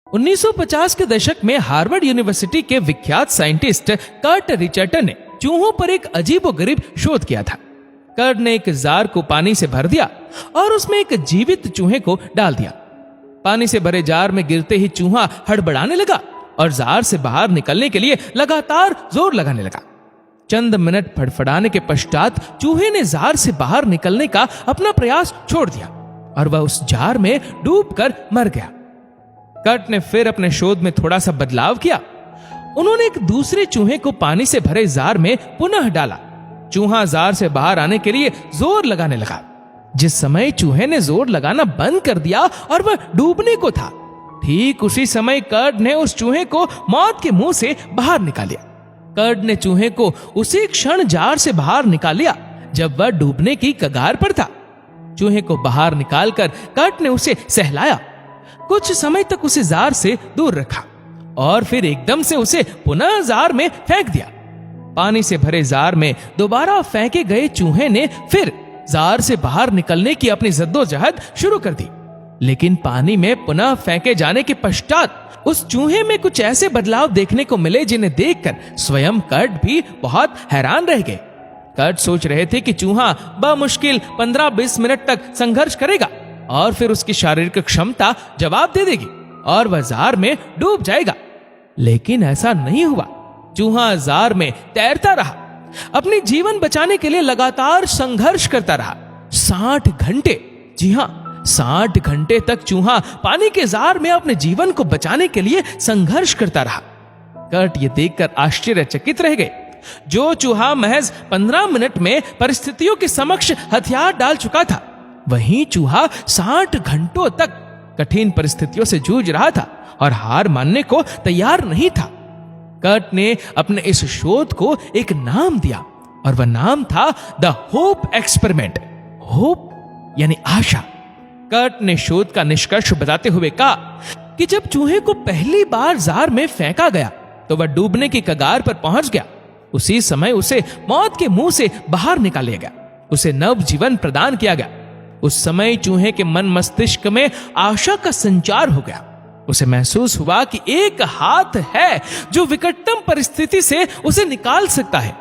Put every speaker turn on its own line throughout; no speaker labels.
1950 के दशक में हार्वर्ड यूनिवर्सिटी के विख्यात साइंटिस्ट कर्ट रिचर्टन ने चूहों पर एक अजीबोगरीब शोध किया था। कर्ट ने एक जार को पानी से भर दिया और उसमें एक जीवित चूहे को डाल दिया। पानी से भरे जार में गिरते ही चूहा हड़बड़ाने लगा और जार से बाहर निकलने के लिए लगातार जोर लगाने लगा। चंद मिनट फड़फड़ाने के पश्चात चूहे ने जार से बाहर निकलने का अपना प्रयास छोड़ दिया और वह उस जार में डूबकर मर गया। कर्ट ने फिर अपने शोध में थोड़ा सा बदलाव किया। उन्होंने एक दूसरे चूहे को पानी से भरे जार में पुनः डाला। चूहा जार से बाहर आने के लिए जोर लगाने लगा। जिस समय चूहे ने जोर लगाना बंद कर दिया और वह डूबने को था, ठीक उसी समय कर्ट ने उस चूहे को मौत के मुंह से बाहर निकाल लिया। कर्ट ने चूहे को उसी क्षण जार से बाहर निकाल लिया जब वह डूबने की कगार पर था। चूहे को बाहर निकालकर कर्ट ने उसे सहलाया, कुछ समय तक उसे जार से दूर रखा और फिर एकदम से उसे पुनः जार में फेंक दिया। पानी से भरे जार में दोबारा फेंके गए चूहे ने फिर जार से बाहर निकलने की अपनी जद्दोजहद शुरू कर दी, लेकिन पानी में पुनः फेंके जाने के पश्चात उस चूहे में कुछ ऐसे बदलाव देखने को मिले जिन्हें देखकर स्वयं कर्ट भी बहुत हैरान रह गए। कर्ट सोच रहे थे कि चूहा बमुश्किल 15-20 मिनट तक संघर्ष करेगा और फिर उसकी शारीरिक क्षमता जवाब दे देगी और वह जार में डूब जाएगा, लेकिन ऐसा नहीं हुआ। चूहा जार में तैरता रहा, अपनी जीवन बचाने के लिए लगातार संघर्ष करता रहा। 60 घंटे, जी हां 60 घंटे तक चूहा पानी के जार में अपने जीवन को बचाने के लिए संघर्ष करता रहा। कर्ट ये देखकर आश्चर्यचकित रह गए। जो चूहा महज 15 मिनट में परिस्थितियों के समक्ष हथियार डाल चुका था, वहीं चूहा 60 घंटों तक कठिन परिस्थितियों से जूझ रहा था और हार मानने को तैयार नहीं था। कर्ट ने अपने इस शोध को एक नाम दिया और वह नाम था द होप एक्सपेरिमेंट। होप यानी आशा। कर्ट ने शोध का निष्कर्ष बताते हुए कहा कि जब चूहे को पहली बार जार में फेंका गया तो वह डूबने की कगार पर पहुंच गया। उसी समय उसे मौत के मुंह से बाहर निकाल लिया गया, उसे नव जीवन प्रदान किया गया। उस समय चूहे के मन मस्तिष्क में आशा का संचार हो गया। उसे महसूस हुआ कि एक हाथ है जो विकटतम परिस्थिति से उसे निकाल सकता है।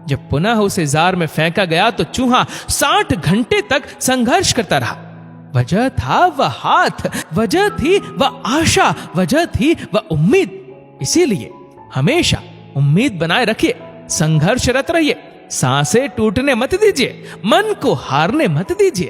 जब पुनः उसे जार में फेंका गया तो चूहा 60 घंटे तक संघर्ष करता रहा। वजह था वह हाथ, वजह थी वह आशा, वजह थी वह उम्मीद। इसीलिए हमेशा उम्मीद बनाए रखिए, संघर्षरत रहिए, सांसें टूटने मत दीजिए, मन को हारने मत दीजिए।